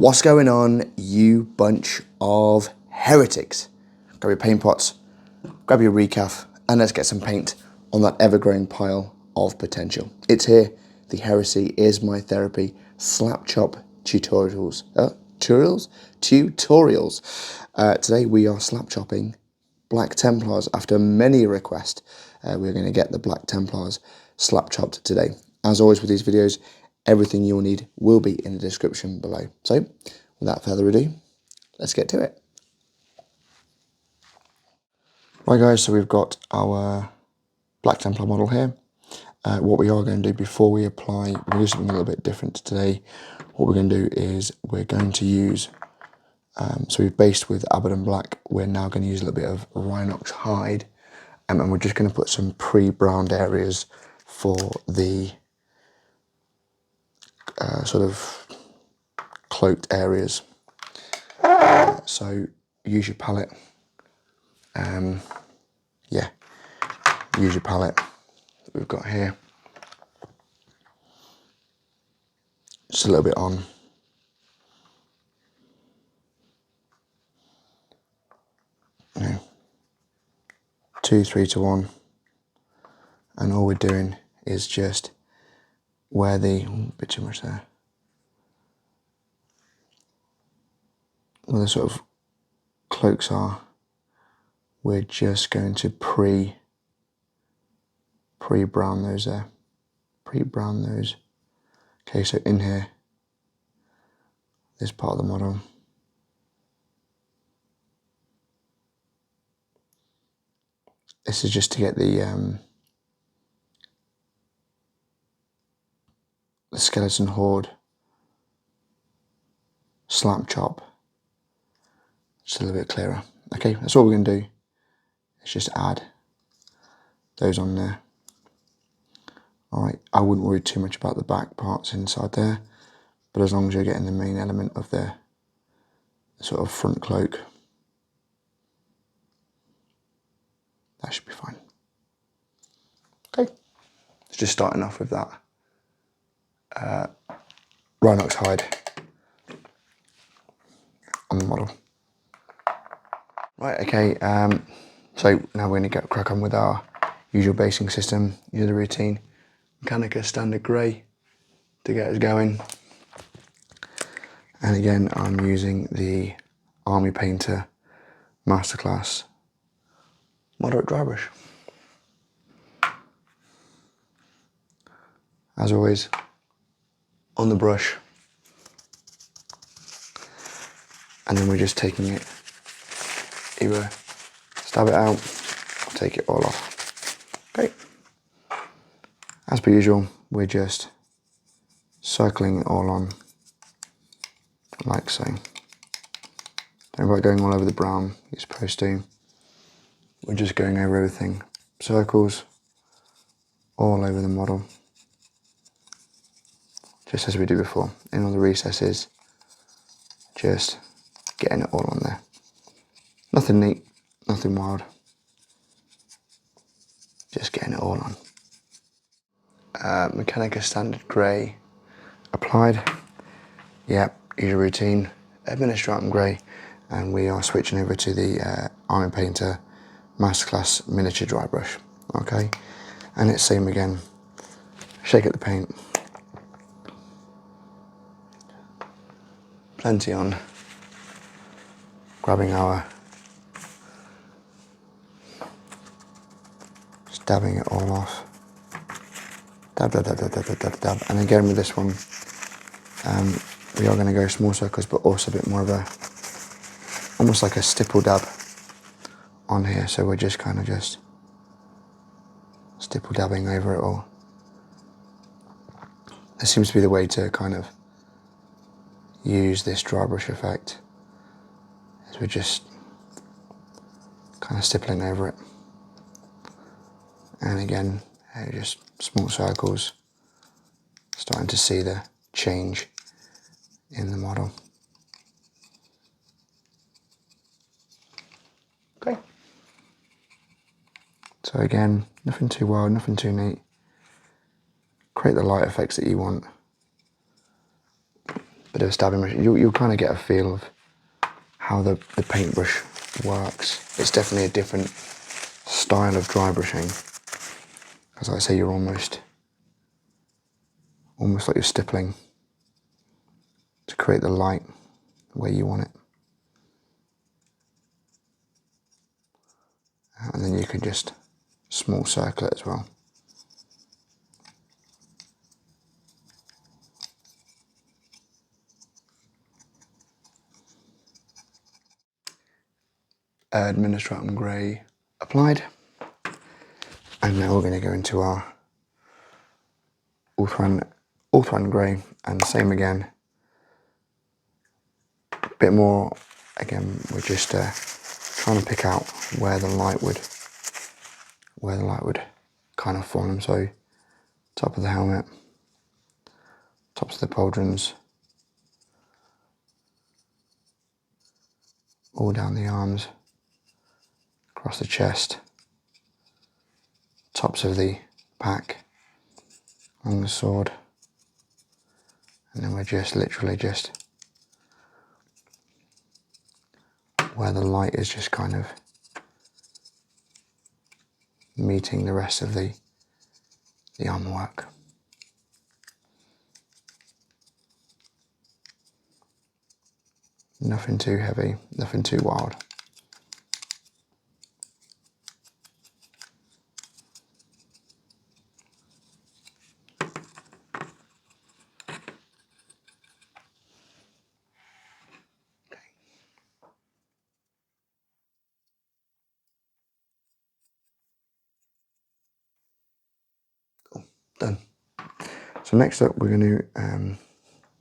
What's going on, you bunch of heretics? Grab your paint pots, grab your recaff, and let's get some paint on that ever-growing pile of potential. It's here. The Heresy is my therapy. Slapchop tutorials. Today we are slap chopping Black Templars. After many requests, we're going to get the Black Templars slap chopped today. As always with these videos, everything you'll need will be in the description below. So, without further ado, let's get to it. Right guys, so we've got our Black Templar model here. What we are going to do before we apply, we're going to do something a little bit different today. What we're going to do is we're going to use, so we've based with Abaddon Black, we're now going to use a little bit of Rhinox hide, and we're just going to put some pre-browned areas for the sort of cloaked areas. So use your palette. Use your palette that we've got here. Just a little bit on. You know, 2, 3 to 1. And all we're doing is just where the, bit too much there. Where the sort of cloaks are, we're just going to pre-brown those there. Pre-brown those. Okay, so in here, this part of the model. This is just to get the skeleton horde Slapchop just a little bit clearer. Okay, that's all we're going to do. Is just add those on there. Alright, I wouldn't worry too much about the back parts inside there, but as long as you're getting the main element of the sort of front cloak, that should be fine. Okay, it's just starting off with that Rhinox hide on the model. Right, okay, so now we're going to crack on with our usual basing system, use the routine. Mechanicus standard grey to get us going. And again, I'm using the Army Painter Masterclass moderate dry brush. As always, on the brush, and then we're just taking it, either stab it out or take it all off. Okay. As per usual, we're just circling it all on, like so. Don't worry about going all over the brown, you're supposed to. We're just going over everything. Circles all over the model. Just as we did before, in all the recesses, just getting it all on there. Nothing neat, nothing wild. Just getting it all on. Mechanicus standard grey applied. Yep, usual routine. Administratum grey, and we are switching over to the Army Painter Masterclass miniature dry brush. Okay, and it's same again. Shake up the paint. Plenty on. Grabbing our, just dabbing it all off. Dab, dab, dab, dab, dab, dab, dab, dab. And again with this one, we are going to go small circles, but also a bit more of a, almost like a stipple dab on here. So we're just kind of just stipple dabbing over it all. This seems to be the way to kind of use this dry brush effect, as we're just kind of stippling over it. And again, just small circles, starting to see the change in the model. Okay. So again, nothing too wild, nothing too neat. Create the light effects that you want. bit of a stabbing brush, you'll kind of get a feel of how the paintbrush works. It's definitely a different style of dry brushing. As I say, you're almost like you're stippling to create the light where you want it. And then you can just small circle it as well. Administratum grey applied, and now we're going to go into our Ulthuan grey, and same again, a bit more. Again, we're just trying to pick out where the light would kind of fall. And so top of the helmet, tops of the pauldrons, all down the arms, across the chest, tops of the pack, along the sword, and then we're just literally just where the light is just kind of meeting the rest of the armor work. Nothing too heavy, nothing too wild. Cool, done. So next up we're going to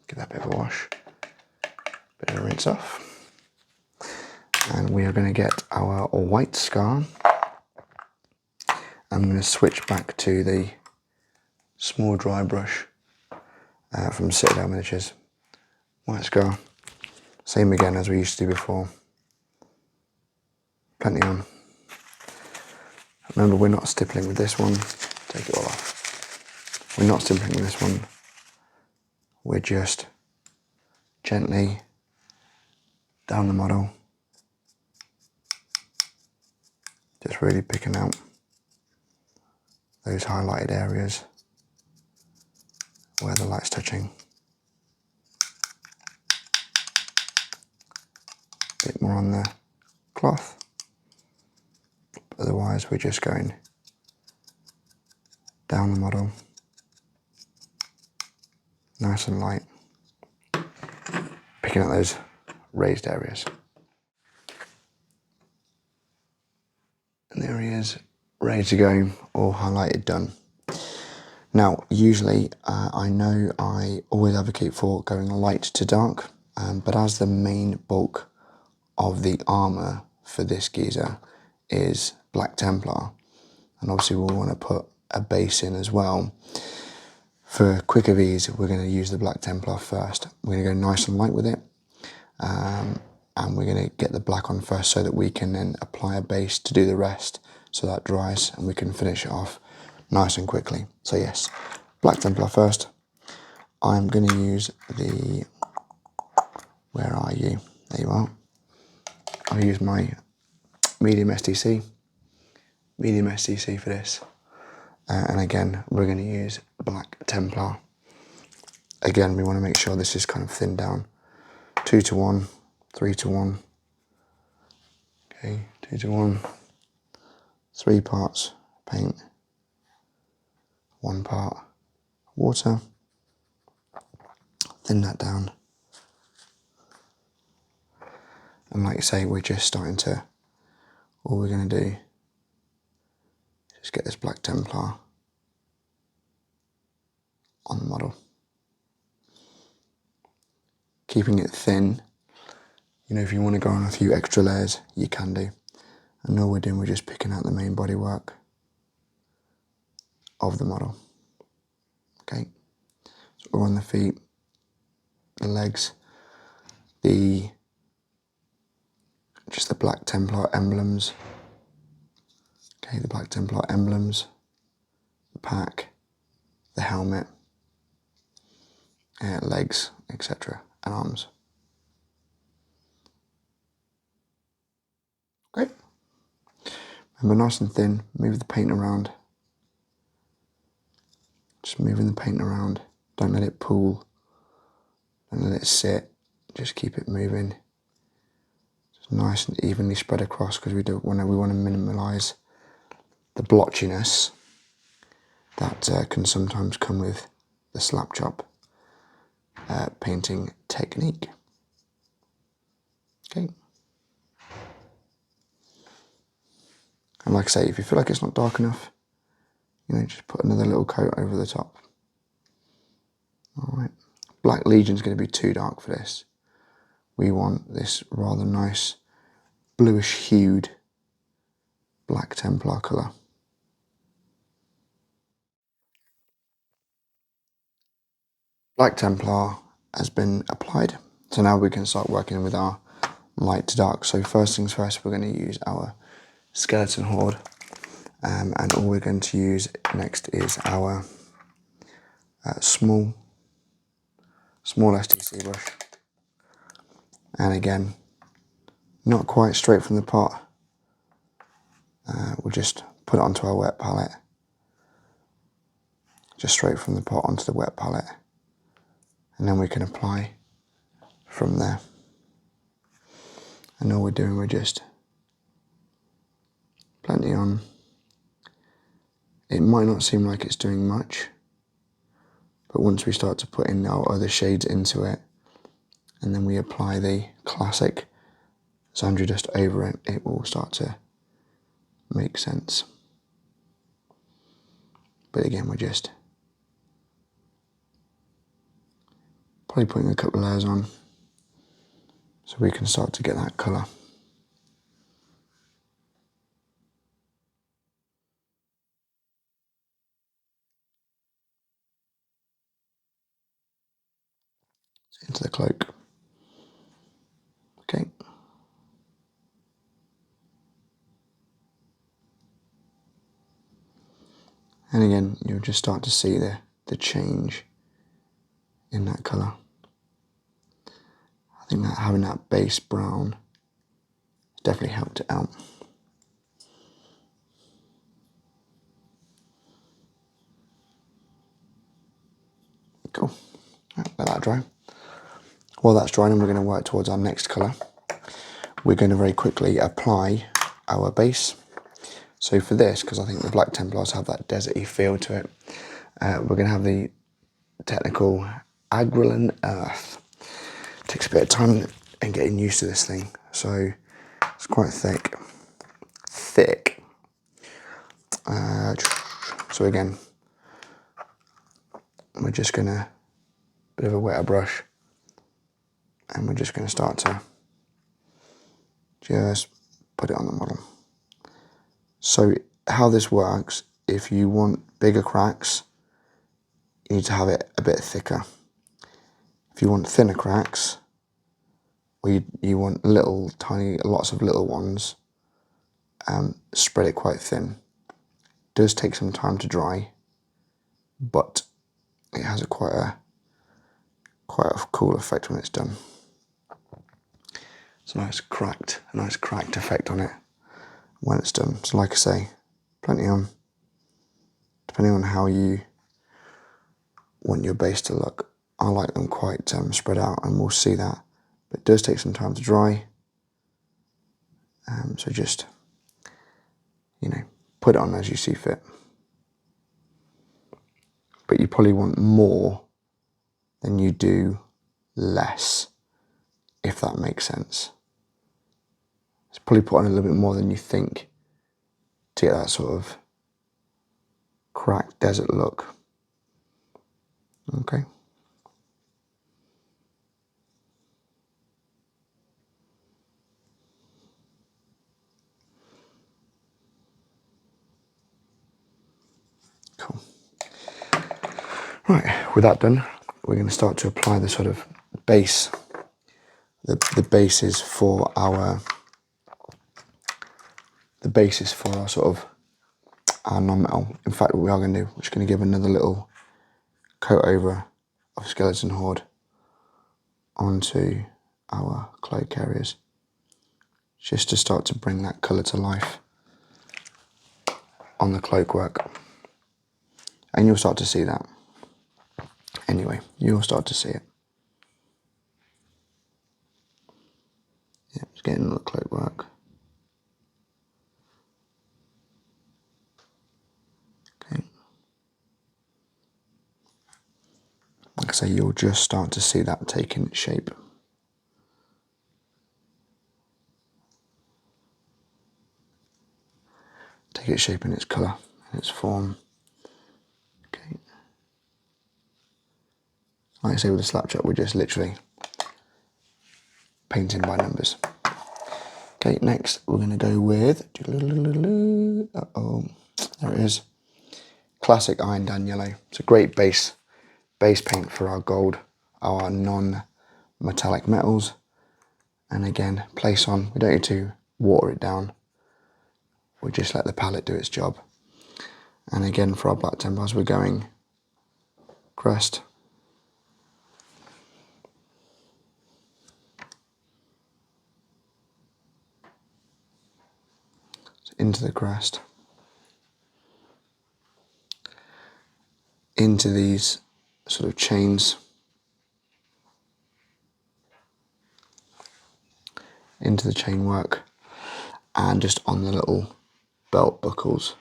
give that a bit of a wash, bit of a rinse off. And we are going to get our white scar. I'm going to switch back to the small dry brush from Citadel Miniatures. White scar, same again as we used to do before. Plenty on. Remember, we're not stippling with this one. Take it all off. We're not stippling with this one. We're just gently down the model. Just really picking out those highlighted areas where the light's touching. A bit more on the cloth. Otherwise, we're just going down the model, nice and light, picking out those raised areas. And there he is, ready to go, all highlighted, done. Now, usually, I know I always advocate for going light to dark, but as the main bulk of the armour for this geezer is Black Templar, and obviously we'll want to put a base in as well. For quicker ease, we're going to use the Black Templar first. We're going to go nice and light with it, and we're going to get the black on first so that we can then apply a base to do the rest, so that dries and we can finish it off nice and quickly. So yes, Black Templar first. I'm going to use the, where are you? There you are. I'll use my medium STC for this. And again, we're going to use Black Templar. Again, we want to make sure this is kind of thinned down. 2 to 1, 3 to 1. Okay, 2 to 1. 3 parts paint. 1 part water. Thin that down. And like I say, we're just starting to, all we're going to do is just get this Black Templar on the model. Keeping it thin. You know, if you want to go on a few extra layers, you can do. And all we're doing, we're just picking out the main bodywork of the model. Okay, so we're on the feet, the legs, just the Black Templar emblems. Okay, the Black Templar emblems, the pack, the helmet, legs, etc. and arms. Okay. Remember, nice and thin, move the paint around. Just moving the paint around. Don't let it pool. Don't let it sit. Just keep it moving. Just nice and evenly spread across, because we want to minimalise the blotchiness that can sometimes come with the Slapchop painting technique. Okay. And like I say, if you feel like it's not dark enough, you know, just put another little coat over the top. All right. Black Legion's going to be too dark for this. We want this rather nice bluish hued Black Templar colour. Black Templar has been applied, so now we can start working with our light to dark. So first things first, we're going to use our skeleton horde, and all we're going to use next is our small STC brush. And again, not quite straight from the pot. We'll just put it onto our wet palette. Just straight from the pot onto the wet palette. And then we can apply from there. And all we're doing, we're just plenty on. It might not seem like it's doing much, but once we start to put in our other shades into it, and then we apply the classic Zandri Dust over it, it will start to make sense. But again, we're just probably putting a couple of layers on so we can start to get that colour. Into the cloak. Okay. And again, you'll just start to see the change in that colour. I think that having that base brown definitely helped it out. Cool. Right, let that dry. While that's drying, we're going to work towards our next colour. We're going to very quickly apply our base. So for this, because I think the Black Templars have that deserty feel to it, we're going to have the technical Agrellan Earth. It takes a bit of time in getting used to this thing, so it's quite thick. So again, we're just going to, bit of a wetter brush, and we're just going to start to just put it on the model. So how this works, if you want bigger cracks, you need to have it a bit thicker. If you want thinner cracks, or you want little, tiny, lots of little ones, spread it quite thin. It does take some time to dry, but it has quite a cool effect when it's done. It's a nice cracked effect on it when it's done. So like I say, plenty on, depending on how you want your base to look. I like them quite spread out, and we'll see that. But it does take some time to dry. So just, you know, put it on as you see fit. But you probably want more than you do less, if that makes sense. It's probably put on a little bit more than you think to get that sort of cracked desert look. Okay. Cool. Right, with that done, we're going to start to apply the sort of base, the basis for our sort of our non-metal. In fact, what we are going to do, we're just going to give another little coat over of skeleton horde onto our cloak areas, just to start to bring that colour to life on the cloak work. And you'll start to see that. Anyway, you'll start to see it. Yeah, it's getting the cloak work. Okay. Like I say, you'll just start to see that taking shape. Take its shape in its colour, in its form. Okay. Like I say, with the Slapchop, we're just literally painting by numbers. Okay, next we're going to go with, uh-oh, there it is, classic Iyanden Yellow. It's a great base paint for our gold, our non-metallic metals. And again, place on, we don't need to water it down. We'll just let the palette do its job. And again, for our Black Templars, we're going crest. So into the crest. Into these sort of chains. Into the chain work. And just on the little belt buckles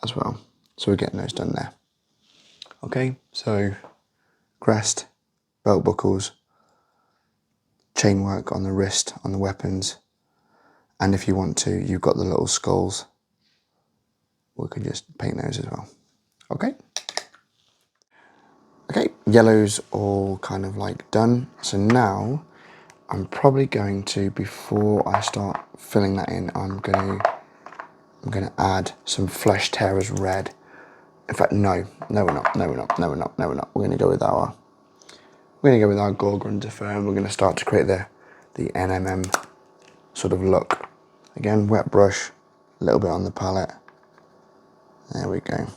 as well. So we're getting those done there. Okay, so crest, belt buckles, chain work on the wrist, on the weapons, and if you want to, you've got the little skulls. We could just paint those as well. Okay. Okay, yellow's all kind of like done. So now I'm probably going to, before I start filling that in, I'm gonna add some Flesh Tearers red. In fact, no, we're not. We're gonna go with our Gor Grunta Fur, and we're gonna start to create the NMM sort of look. Again, wet brush, a little bit on the palette. There we go.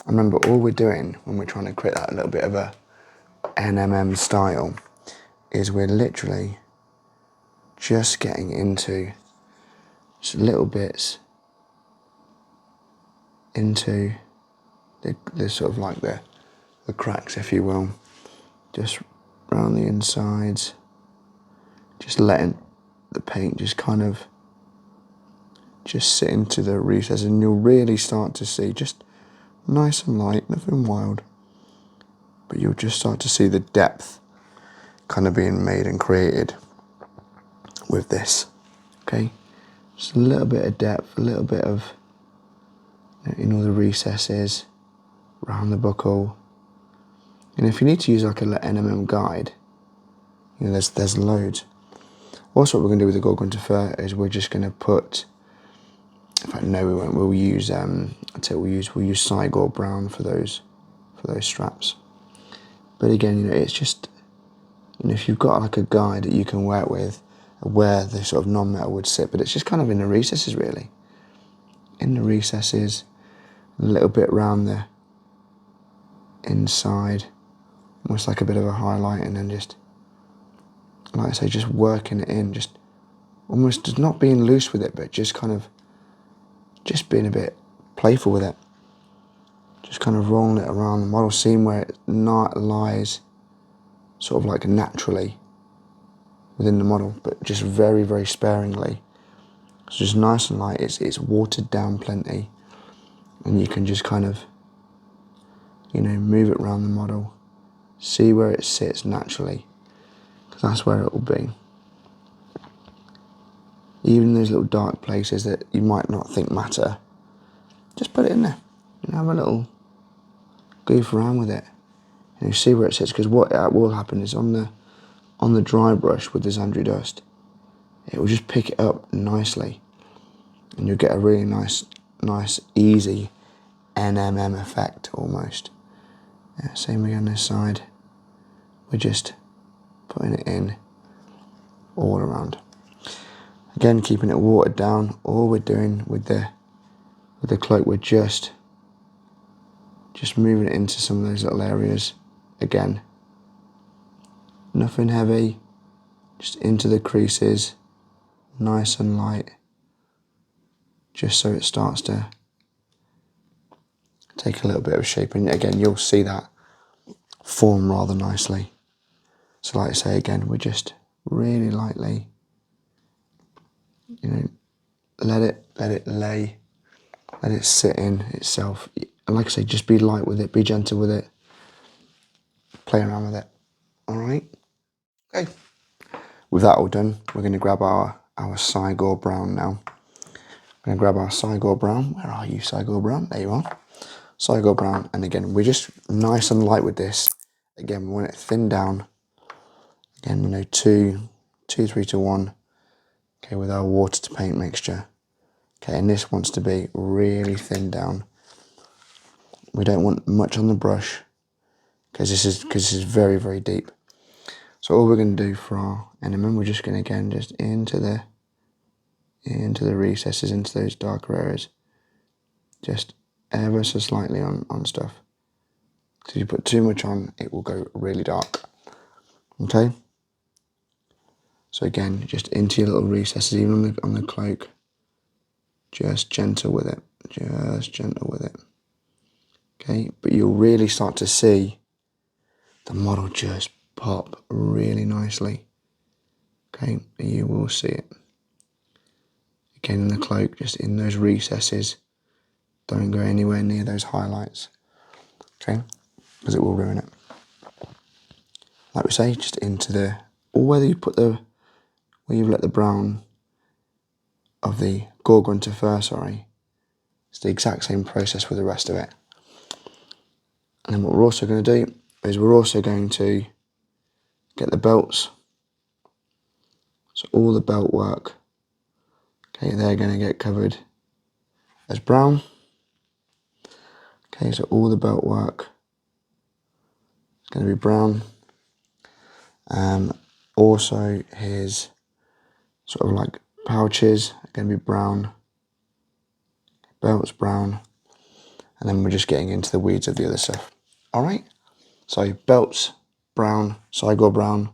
Remember, all we're doing when we're trying to create that little bit of a NMM style is we're literally just getting into just little bits into the sort of like the cracks, if you will, just around the insides, just letting the paint just kind of just sit into the recesses, and you'll really start to see, just nice and light, nothing wild, but you'll just start to see the depth kind of being made and created with this. Okay, just a little bit of depth, a little bit of, in all the recesses, around the buckle. And if you need to use like a NMM guide, you know, there's loads. Also, what we're going to do with the Gor Grunta Fur is we're just going to put, in fact, no, we won't. We'll use we'll use Cygor Brown for those straps. But again, you know, it's just, you know, if you've got like a guide that you can work with, where the sort of non-metal would sit, but it's just kind of in the recesses, really. In the recesses, a little bit around the inside, almost like a bit of a highlight, and then just, like I say, just working it in, just almost just not being loose with it, but just kind of, just being a bit playful with it. Just kind of rolling it around the model, seeing where it not lies sort of like naturally within the model, but just very, very sparingly. It's just nice and light, it's watered down plenty, and you can just kind of, you know, move it around the model, see where it sits naturally, because that's where it will be. Even those little dark places that you might not think matter, just put it in there and have a little goof around with it, and you see where it sits, because what will happen is on the dry brush with the Zandri Dust, it will just pick it up nicely, and you'll get a really nice easy NMM effect almost. Yeah, same way on this side, we're just putting it in all around. Again, keeping it watered down. All we're doing with the cloak, we're just just moving it into some of those little areas. Again, nothing heavy, just into the creases, nice and light, just so it starts to take a little bit of shape. And again, you'll see that form rather nicely. So like I say, again, we're just really lightly, you know, let it lay, let it sit in itself. And like I say, just be light with it, be gentle with it, play around with it. All right. Okay. With that all done, we're going to grab our Cygor Brown now. We're going to grab our Cygor Brown. Where are you, Cygor Brown? There you are. Cygor Brown. And again, we're just nice and light with this. Again, we want it thin down. Again, you know, 2, 3 to 1. Okay, with our water to paint mixture. Okay, and this wants to be really thin down. We don't want much on the brush because this is very, very deep. So all we're going to do for our enema, we're just going to again just into the recesses, into those darker areas, just ever so slightly on stuff. So if you put too much on, it will go really dark. Okay. So again, just into your little recesses, even on the cloak. Just gentle with it. Just gentle with it. Okay, but you'll really start to see the model just pop really nicely. Okay, you will see it. Again, in the cloak, just in those recesses. Don't go anywhere near those highlights. Okay, because it will ruin it. Like we say, just into the, or whether you put the, where you've let the brown of the Gor Grunta Fur, sorry, it's the exact same process with the rest of it. And then what we're also going to do is we're also going to get the belts. So all the belt work, okay, they're going to get covered as brown. Okay, so all the belt work is going to be brown. Also his sort of like pouches are going to be brown. Belts brown. And then we're just getting into the weeds of the other stuff. All right. So belts brown, Cygor brown.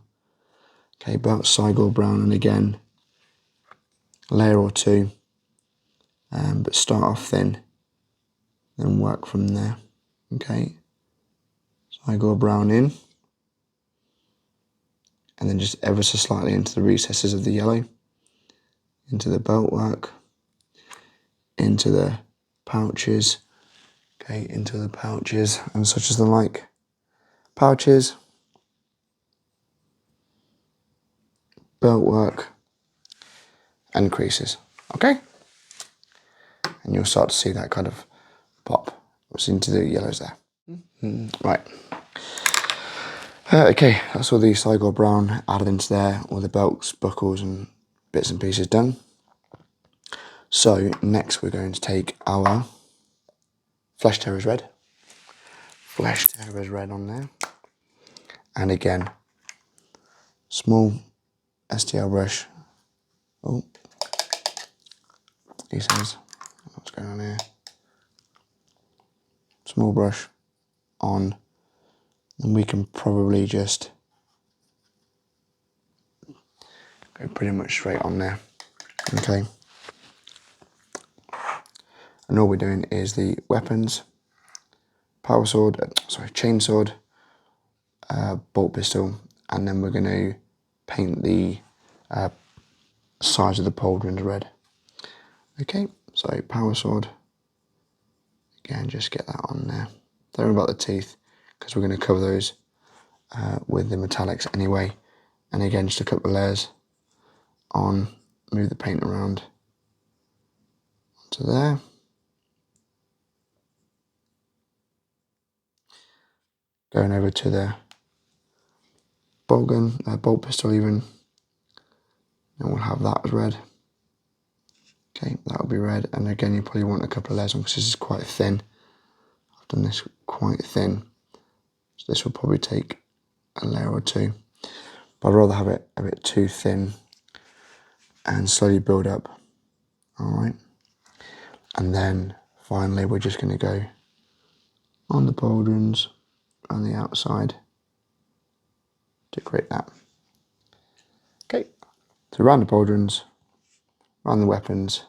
Okay, belts Cygor brown, and again, layer or two. But start off thin, then work from there. Okay. Cygor brown in, and then just ever so slightly into the recesses of the yellow, into the belt work, into the pouches. Okay, into the pouches and such as the like. Pouches, belt work, and creases. Okay? And you'll start to see that kind of pop. What's into the yellows there. Right. Okay, that's all the Cygor Brown added into there, all the belts, buckles, and bits and pieces done. So next we're going to take our Flesh Terrors Red. Flesh Terrors Red on there. And again, small STL brush. Oh, he says, what's going on here? Small brush on, and we can probably just go pretty much straight on there. Okay. And all we're doing is the weapons, power sword, chain sword, bolt pistol, and then we're going to paint the sides of the pauldrons red. Okay, so power sword, again, just get that on there. Don't worry about the teeth, because we're going to cover those with the metallics anyway. And again, just a couple of layers on, move the paint around to there. Going over to the bolt gun, bolt pistol even, and we'll have that as red. Okay, that'll be red, and again, you probably want a couple of layers on because this is quite thin. I've done this quite thin, so this will probably take a layer or two. But I'd rather have it a bit too thin and slowly build up. All right, and then finally we're just going to go on the pauldrons on the outside to create that. Okay, so around the pauldrons, around the weapons,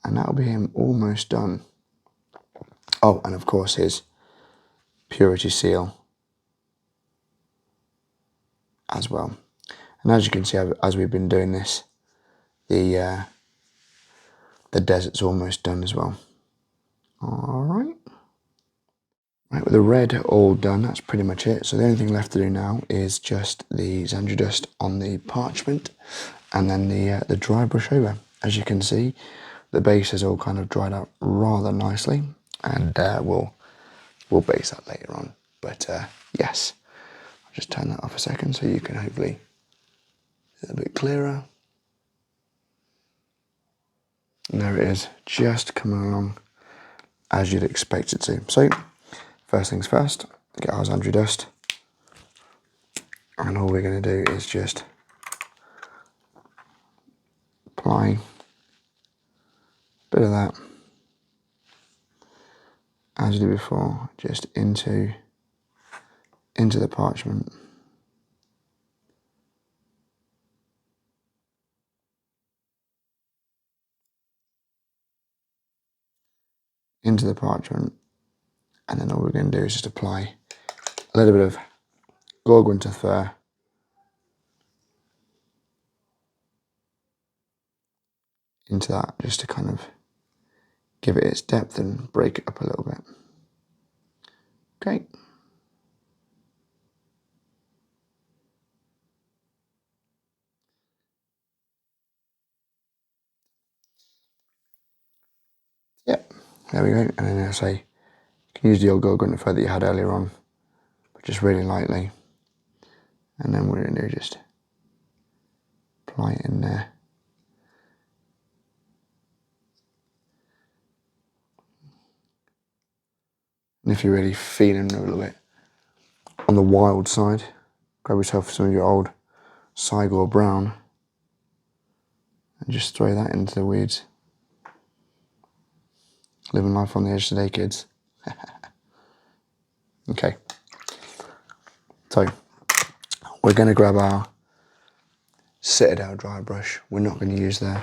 and that'll be him almost done. Oh, and of course his purity seal as well. And as you can see, as we've been doing this, the desert's almost done as well. All right. Right, with the red all done, that's pretty much it. So the only thing left to do now is just the Zandri Dust on the parchment, and then the dry brush over. As you can see, the base has all kind of dried out rather nicely, and we'll base that later on. But yes, I'll just turn that off a second so you can hopefully see it a bit clearer. And there it is, just coming along as you'd expect it to. So first things first, get our Zandri Dust, and all we're going to do is just apply a bit of that, as you did before, just into the parchment. Into the parchment, and then all we're going to do is just apply a little bit of Gor Grunta Fur into that, just to kind of give it its depth and break it up a little bit. Okay. Yep, there we go. And then I say, you can use the old Gor Grunta Fur that you had earlier on, but just really lightly. And then what we're going to do is just apply it in there. And if you're really feeling a little bit on the wild side, grab yourself some of your old Cygor Brown and just throw that into the weeds. Living life on the edge today, kids. Okay. So, we're going to grab our Citadel dry brush. We're not going to use the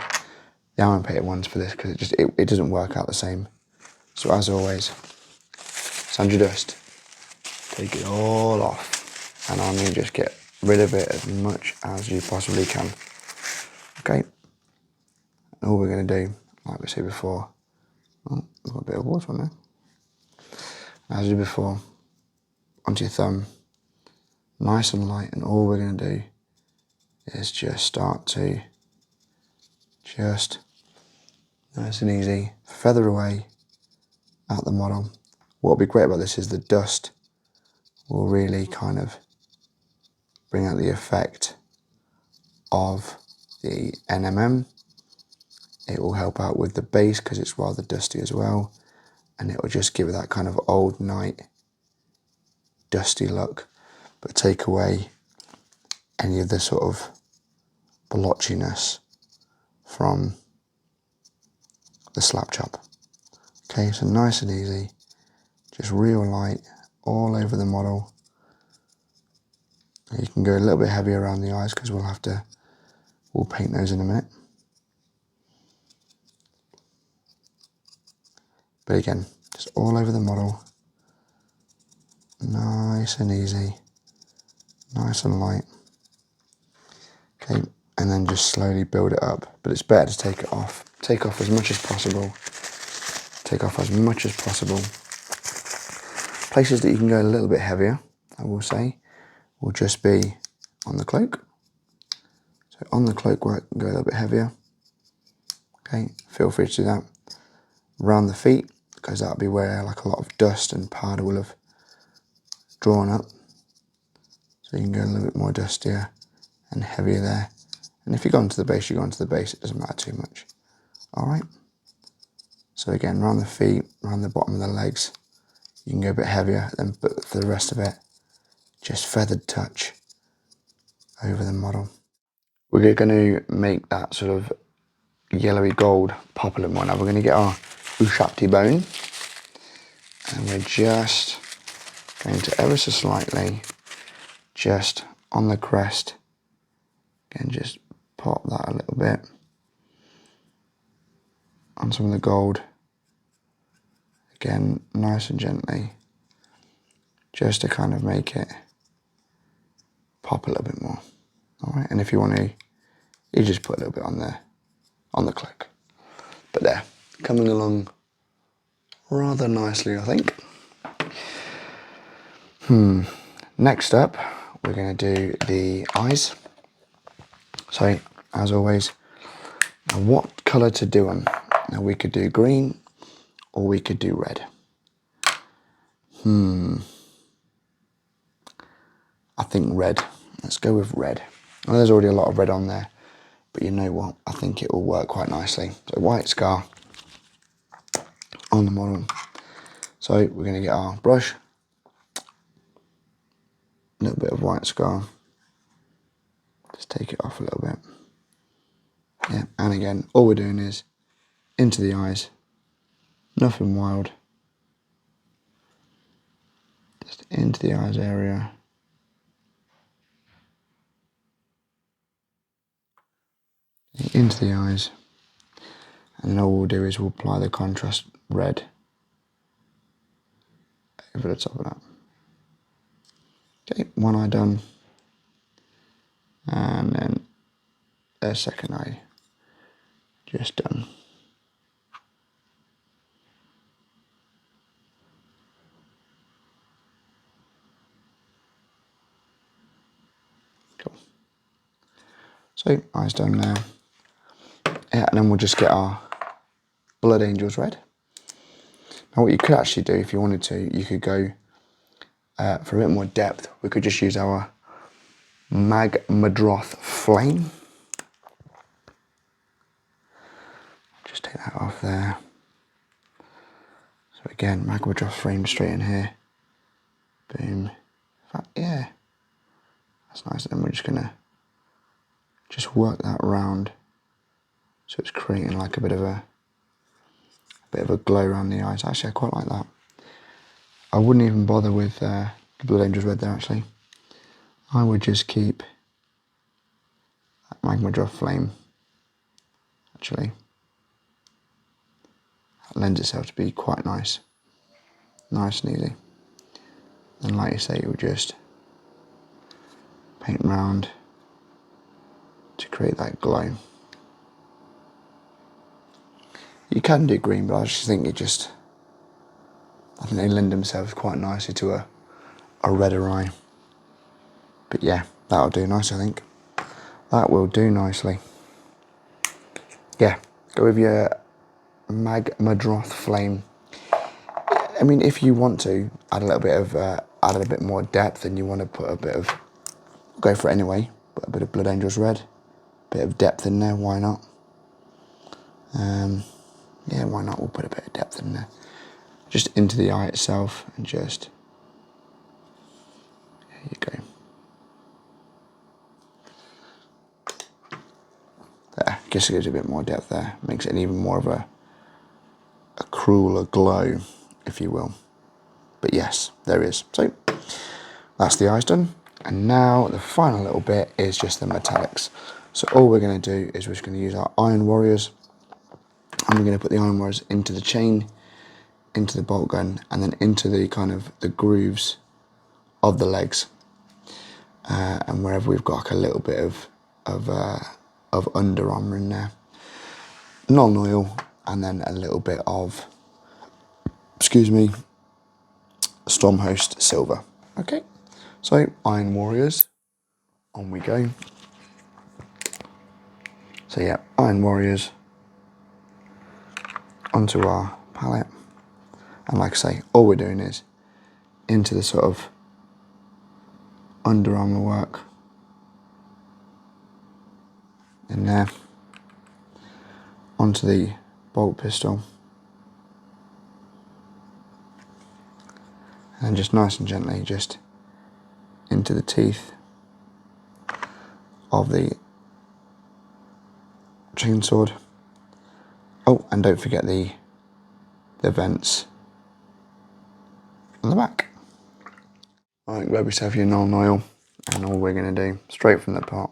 Ironbreaker ones for this because it doesn't work out the same. So as always, Zandri Dust, take it all off, and I mean just get rid of it as much as you possibly can. Okay, and all we're going to do, like we said before, oh, we've got a bit of water on there. As we did before, onto your thumb, nice and light, and all we're going to do is just start to just nice and easy feather away at the model. What will be great about this is the dust will really kind of bring out the effect of the NMM. It will help out with the base because it's rather dusty as well, and it will just give it that kind of old night dusty look, but take away any of the sort of blotchiness from the Slapchop. Okay, so nice and easy, just real light all over the model. You can go a little bit heavier around the eyes because we'll paint those in a minute. But again, just all over the model, nice and easy, nice and light. Okay, and then just slowly build it up. But it's better to take it off. Take off as much as possible. Take off as much as possible. Places that you can go a little bit heavier, I will say, will just be on the cloak. So on the cloak where I can go a little bit heavier. Okay, feel free to do that. Around the feet, because that'll be where like a lot of dust and powder will have drawn up. So you can go a little bit more dustier and heavier there. And if you go onto the base, you go onto the base, it doesn't matter too much. All right. So again, around the feet, around the bottom of the legs, you can go a bit heavier, then but for the rest of it, just feathered touch over the model. We're going to make that sort of yellowy gold poplar one. Now we're going to get our Ushabti Bone, And we're just going to ever so slightly, just on the crest, again, just pop that a little bit on some of the gold. Again, nice and gently, just to kind of make it pop a little bit more. All right, and if you want to, you just put a little bit on the cloak. But there, coming along rather nicely, I think. Next up, we're going to do the eyes. So, as always, now what colour to do them? Now we could do green, or we could do red. I think red. Let's go with red. Now, there's already a lot of red on there, but you know what? I think it will work quite nicely. So white scar on the model. So we're going to get our brush, a little bit of white scar. Just take it off a little bit. Yeah, and again, all we're doing is into the eyes. Nothing wild. Just into the eyes area. Into the eyes. And then all we'll do is we'll apply the contrast red over the top of that. Okay, one eye done. And then the second eye just done. Cool. So, eyes done now. Yeah, and then we'll just get our Blood Angels red. Now what you could actually do, if you wanted to, you could go for a bit more depth. We could just use our Magmadroth Flame. Just take that off there. So again, Magmadroth Flame straight in here. Boom. In fact, yeah, that's nice. And then we're just gonna just work that round, so it's creating like a bit of a glow around the eyes. Actually, I quite like that. I wouldn't even bother with the Blood Angels red there. Actually, I would just keep that Magmadroth Flame. Actually, that lends itself to be quite nice and easy. And like you say, you'll just paint round to create that glow. You can do green, but I just think I think they lend themselves quite nicely to a redder eye. But yeah, that'll do nice, I think. That will do nicely. Yeah, go with your Magmadroth Flame. I mean, if you want to add a little bit of, add a bit more depth, and you want to put a bit of, go for it anyway, put a bit of Blood Angels red, bit of depth in there, why not? Yeah, why not? We'll put a bit of depth in there. Just into the eye itself, and just, there you go. There, just gives it a bit more depth there. Makes it even more of a crueler glow, if you will. But yes, there is. So, that's the eyes done. And now the final little bit is just the metallics. So all we're going to do is we're just going to use our Iron Warriors. And we're going to put the Iron Warriors into the chain, into the bolt gun, and then into the kind of the grooves of the legs. And wherever we've got like a little bit of Under Armour in there. Nuln Oil, and then a little bit of, Stormhost Silver. Okay, so Iron Warriors, on we go. So yeah, Iron Warriors onto our palette, and like I say, all we're doing is into the sort of Under Armour work in there, onto the bolt pistol, and just nice and gently just into the teeth of the chainsword. Oh, and don't forget the vents on the back. Alright, grab yourself your Nuln Oil, and all we're going to do, straight from the pot,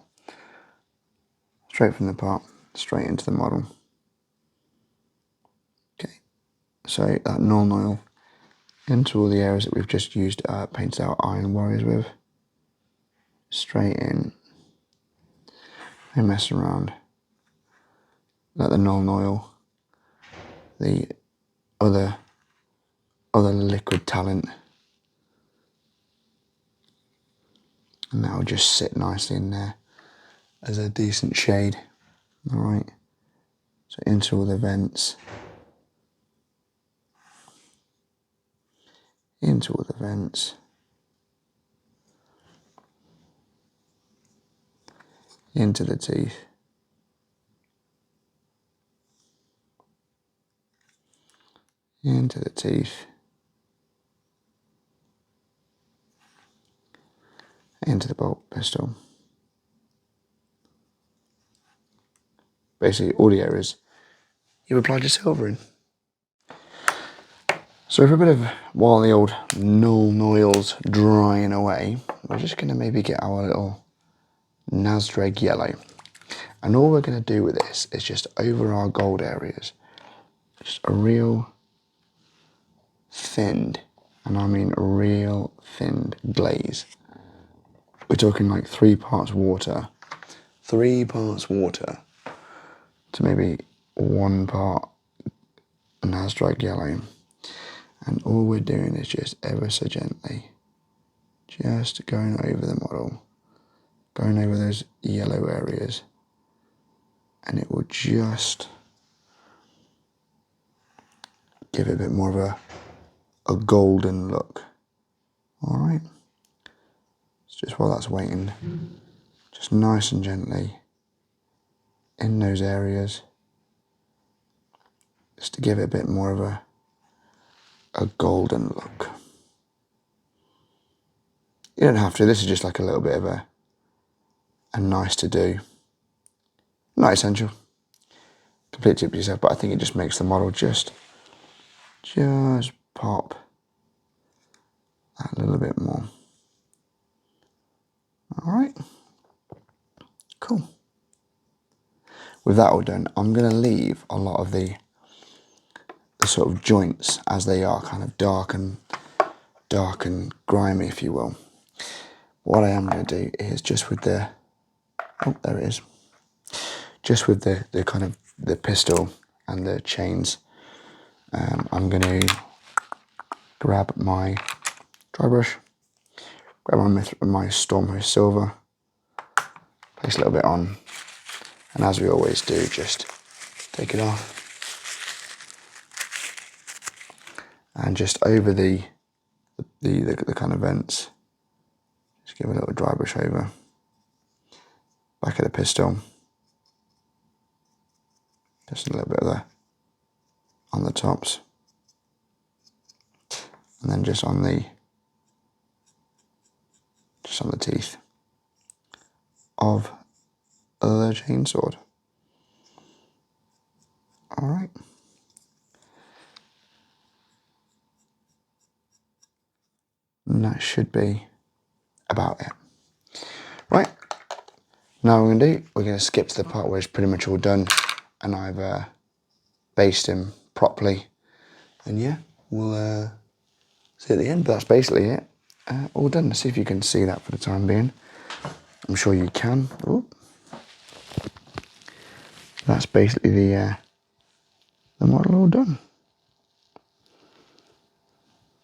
straight into the model. Okay, so that Nuln Oil into all the areas that we've just used, painted our Iron Warriors with. Straight in, and mess around. Let the Nuln Oil, the other liquid talent, and that'll just sit nicely in there as a decent shade. Alright, so into all the vents, into all the teeth, into the teeth, into the bolt pistol. Basically all the areas you've applied your silver in. So for a bit of, while the old Nuln Oil's drying away, we're just going to maybe get our little Zandri Yellow. And all we're going to do with this is just over our gold areas, just a real thinned, and I mean a real thinned glaze. We're talking like 3 parts water to maybe 1 part Zandri Yellow. And all we're doing is just ever so gently, just going over the model, going over those yellow areas, and it will just give it a bit more of a golden look. All right, so just while that's waiting, just nice and gently in those areas, just to give it a bit more of a golden look. You don't have to, this is just like a little bit of a nice to do, not essential, completely up to yourself, but I think it just makes the model just pop that little bit more. All right, cool. With that all done, I'm going to leave a lot of the sort of joints as they are, kind of dark and grimy, if you will. What I am going to do is just with the, oh, there it is, just with the kind of the pistol and the chains, I'm going to grab my dry brush, grab my Stormhost Silver, place a little bit on, and as we always do, just take it off, and just over the kind of vents, just give a little dry brush over, back of the pistol, just a little bit of the on the tops, and then just on the teeth of the chainsword. All right. And that should be about it. Right. Now we're going to skip to the part where it's pretty much all done, and I've based him properly. And yeah, we'll see at the end. But that's basically it. All done. Let's see if you can see that for the time being. I'm sure you can. Ooh. That's basically the model all done.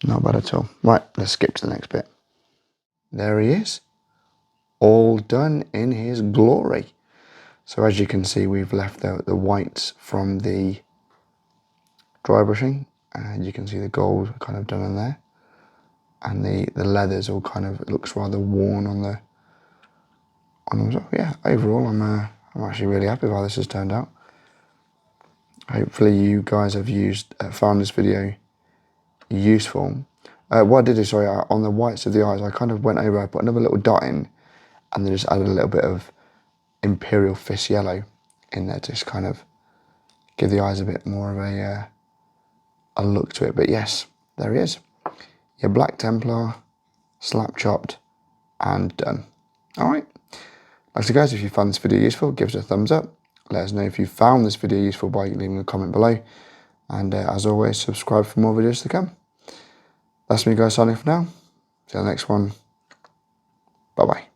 Not bad at all. Right, let's skip to the next bit. There he is, all done in his glory. So as you can see, we've left the whites from the dry brushing, and you can see the gold kind of done in there, and the leathers all kind of, it looks rather worn on them. So yeah, overall I'm actually really happy with how this has turned out. Hopefully you guys have found this video useful. What I did is, sorry, on the whites of the eyes, I kind of went over, I put another little dot in, and then just added a little bit of Imperial Fist Yellow in there to just kind of give the eyes a bit more of a look to it. But yes, there he is. your Black Templar, slap chopped, and done. Alright. Like so guys, if you found this video useful, give us a thumbs up. Let us know if you found this video useful by leaving a comment below. And as always, subscribe for more videos to come. That's me guys signing off for now. See you in the next one. Bye bye.